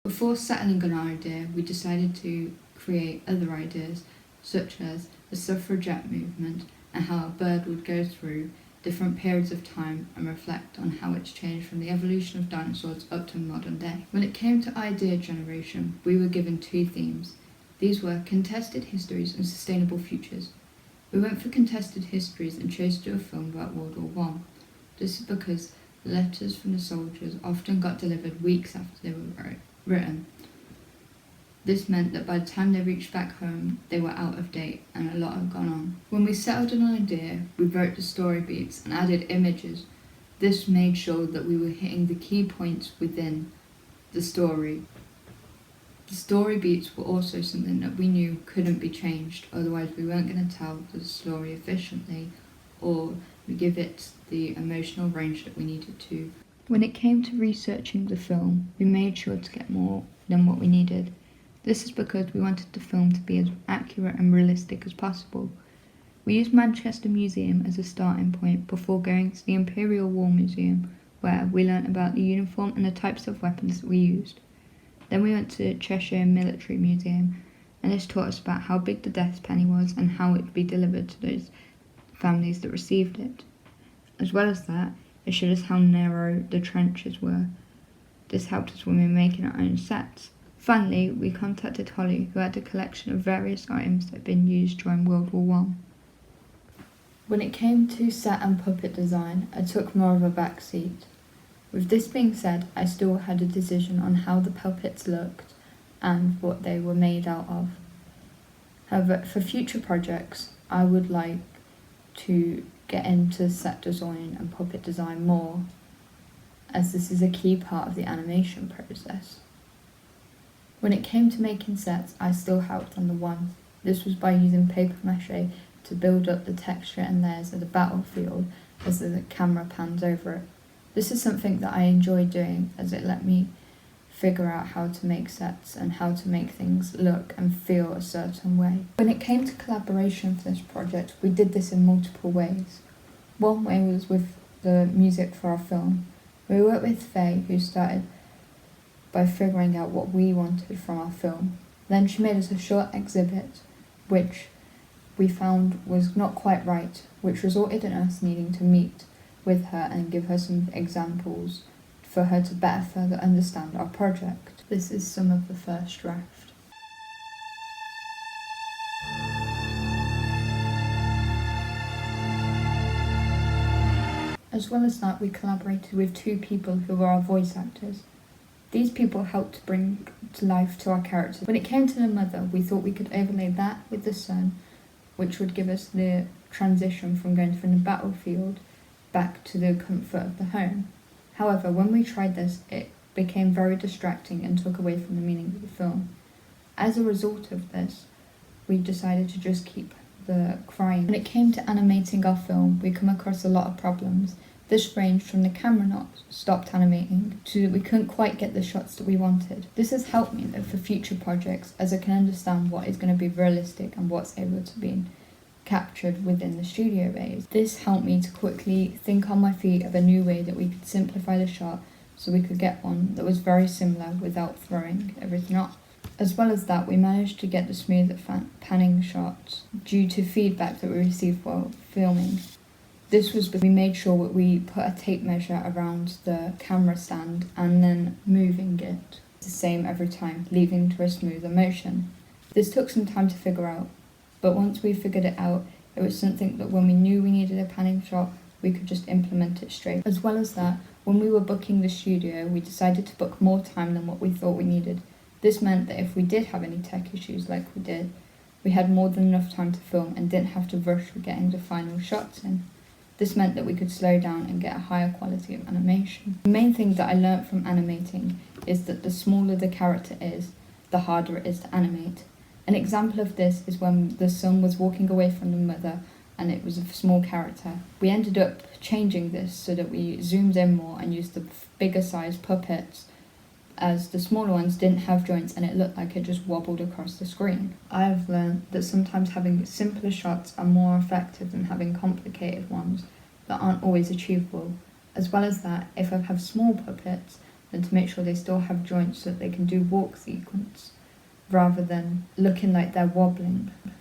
Before settling on our idea, we decided to create other ideas, such as the suffragette movement and how a bird would go through different periods of time and reflect on how it's changed from the evolution of dinosaurs up to modern day. When it came to idea generation, we were given two themes. These were contested histories and sustainable futures. We went for contested histories and chose to do a film about World War I. This is because letters from the soldiers often got delivered weeks after they were written. This meant that by the time they reached back home, they were out of date and a lot had gone on. When we settled on an idea, we wrote the story beats and added images. This made sure that we were hitting the key points within the story. The story beats were also something that we knew couldn't be changed, otherwise we weren't going to tell the story efficiently or give it the emotional range that we needed to. When it came to researching the film, we made sure to get more than what we needed. This is because we wanted the film to be as accurate and realistic as possible. We used Manchester Museum as a starting point before going to the Imperial War Museum, where we learnt about the uniform and the types of weapons that we used. Then we went to Cheshire Military Museum, and this taught us about how big the death penny was and how it would be delivered to those families that received it. As well as that, it showed us how narrow the trenches were. This helped us when we were making our own sets. Finally, we contacted Holly, who had a collection of various items that had been used during World War I. When it came to set and puppet design, I took more of a back seat. With this being said, I still had a decision on how the puppets looked and what they were made out of. However, for future projects, I would like to get into set design and puppet design more, as this is a key part of the animation process. When it came to making sets, I still helped on the one. This was by using paper mache to build up the texture and layers of the battlefield as the camera pans over it. This is something that I enjoy doing, as it let me figure out how to make sets and how to make things look and feel a certain way. When it came to collaboration for this project, we did this in multiple ways. One way was with the music for our film. We worked with Faye, who started by figuring out what we wanted from our film. Then she made us a short exhibit, which we found was not quite right, which resulted in us needing to meet with her and give her some examples for her to better further understand our project. This is some of the first draft. As well as that, we collaborated with two people who were our voice actors. These people helped to bring to life to our characters. When it came to the mother, we thought we could overlay that with the son, which would give us the transition from going from the battlefield back to the comfort of the home. However, when we tried this, it became very distracting and took away from the meaning of the film. As a result of this, we decided to just keep the crying. When it came to animating our film, we come across a lot of problems. This ranged from the camera not stopped animating to that we couldn't quite get the shots that we wanted. This has helped me though for future projects, as I can understand what is going to be realistic and what's able to be captured within the studio bays. This helped me to quickly think on my feet of a new way that we could simplify the shot so we could get one that was very similar without throwing everything off. As well as that, we managed to get the smoother panning shots due to feedback that we received while filming. This was because we made sure that we put a tape measure around the camera stand and then moving it the same every time, leading to a smoother motion. This took some time to figure out, but once we figured it out, it was something that when we knew we needed a panning shot, we could just implement it straight. As well as that, when we were booking the studio, we decided to book more time than what we thought we needed. This meant that if we did have any tech issues like we did, we had more than enough time to film and didn't have to rush for getting the final shots in. This meant that we could slow down and get a higher quality of animation. The main thing that I learnt from animating is that the smaller the character is, the harder it is to animate. An example of this is when the son was walking away from the mother and it was a small character. We ended up changing this so that we zoomed in more and used the bigger size puppets, as the smaller ones didn't have joints and it looked like it just wobbled across the screen. I have learned that sometimes having simpler shots are more effective than having complicated ones that aren't always achievable. As well as that, if I have small puppets, and to make sure they still have joints so that they can do walk sequence rather than looking like they're wobbling.